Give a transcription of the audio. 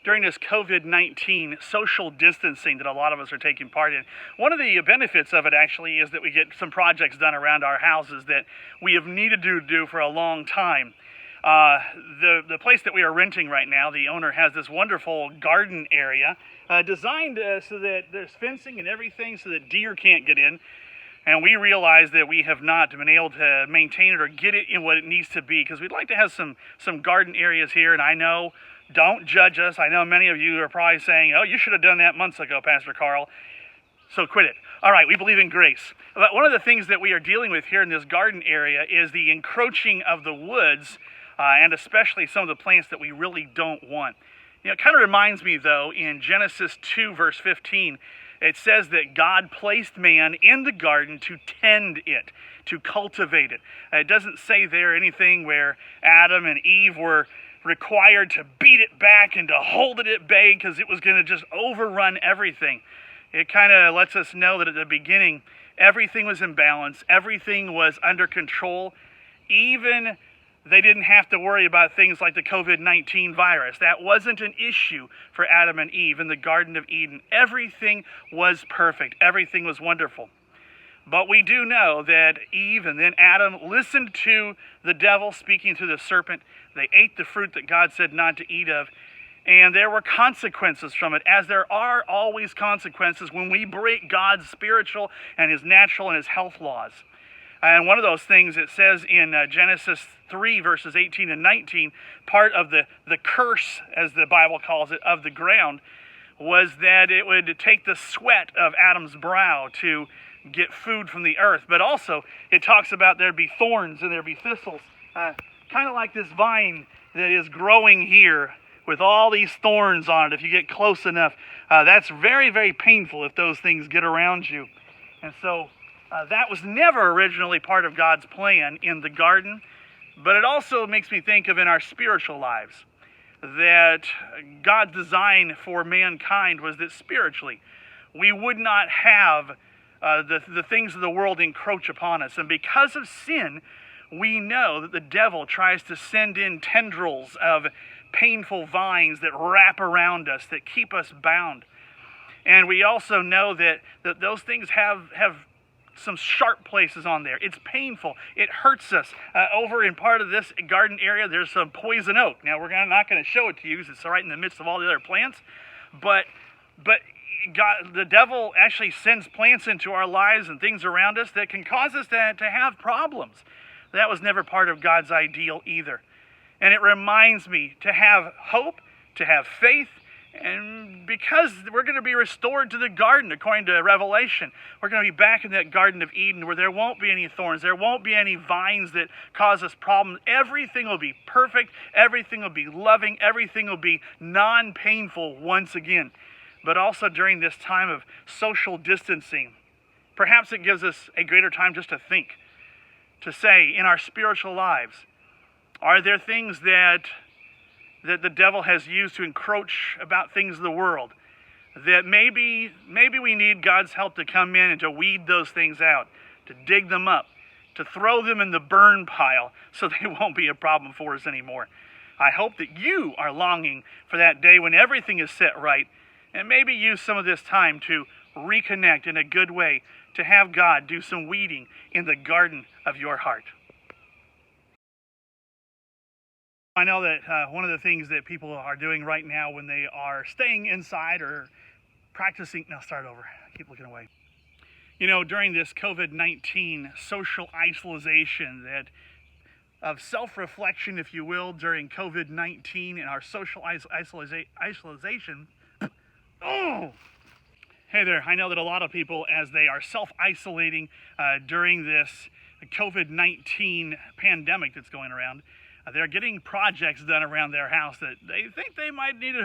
during this COVID-19 social distancing that a lot of us are taking part in. One of the benefits of it actually is that we get some projects done around our houses that we have needed to do for a long time. The place that we are renting right now, the owner has this wonderful garden area designed so that there's fencing and everything so that deer can't get in. And we realize that we have not been able to maintain it or get it in what it needs to be, because we'd like to have some garden areas here. And I know, don't judge us. I know many of you are probably saying, oh, you should have done that months ago, Pastor Carl. So quit it. All right, we believe in grace. But one of the things that we are dealing with here in this garden area is the encroaching of the woods, and especially some of the plants that we really don't want. You know, it kind of reminds me, though, in Genesis 2, verse 15, it says that God placed man in the garden to tend it, to cultivate it. It doesn't say there anything where Adam and Eve were required to beat it back and to hold it at bay because it was going to just overrun everything. It kind of lets us know that at the beginning, everything was in balance, everything was under control. Even they didn't have to worry about things like the COVID-19 virus. That wasn't an issue for Adam and Eve in the Garden of Eden. Everything was perfect. Everything was wonderful. But we do know that Eve and then Adam listened to the devil speaking through the serpent. They ate the fruit that God said not to eat of. And there were consequences from it, as there are always consequences when we break God's spiritual and his natural and his health laws. And one of those things, it says in Genesis 3, verses 18 and 19, part of the curse, as the Bible calls it, of the ground, was that it would take the sweat of Adam's brow to get food from the earth. But also, it talks about there'd be thorns and there'd be thistles, kind of like this vine that is growing here with all these thorns on it. If you get close enough, that's very, very painful if those things get around you. And so that was never originally part of God's plan in the garden. But it also makes me think of in our spiritual lives that God's design for mankind was that spiritually we would not have the things of the world encroach upon us. And because of sin, we know that the devil tries to send in tendrils of painful vines that wrap around us, that keep us bound. And we also know that those things have some sharp places on there. It's painful. It hurts us. Over in part of this garden area, there's some poison oak. Now, we're not going to show it to you because it's right in the midst of all the other plants. But God, the devil actually sends plants into our lives and things around us that can cause us to have problems. That was never part of God's ideal either. And it reminds me to have hope, to have faith, and because we're going to be restored to the garden, according to Revelation, we're going to be back in that Garden of Eden where there won't be any thorns, there won't be any vines that cause us problems. Everything will be perfect, everything will be loving, everything will be non-painful once again. But also during this time of social distancing, perhaps it gives us a greater time just to think, to say in our spiritual lives, are there things that the devil has used to encroach about things of the world, that maybe we need God's help to come in and to weed those things out, to dig them up, to throw them in the burn pile so they won't be a problem for us anymore. I hope that you are longing for that day when everything is set right, and maybe use some of this time to reconnect in a good way, to have God do some weeding in the garden of your heart. I know that one of the things that people are doing right now when they are staying inside or practicing... No, start over. I keep looking away. You know, during this COVID-19 social isolation, that of self-reflection, if you will, during COVID-19 and our social isolation... Oh! Hey there, I know that a lot of people, as they are self-isolating during this COVID-19 pandemic that's going around, they're getting projects done around their house that they think they might need to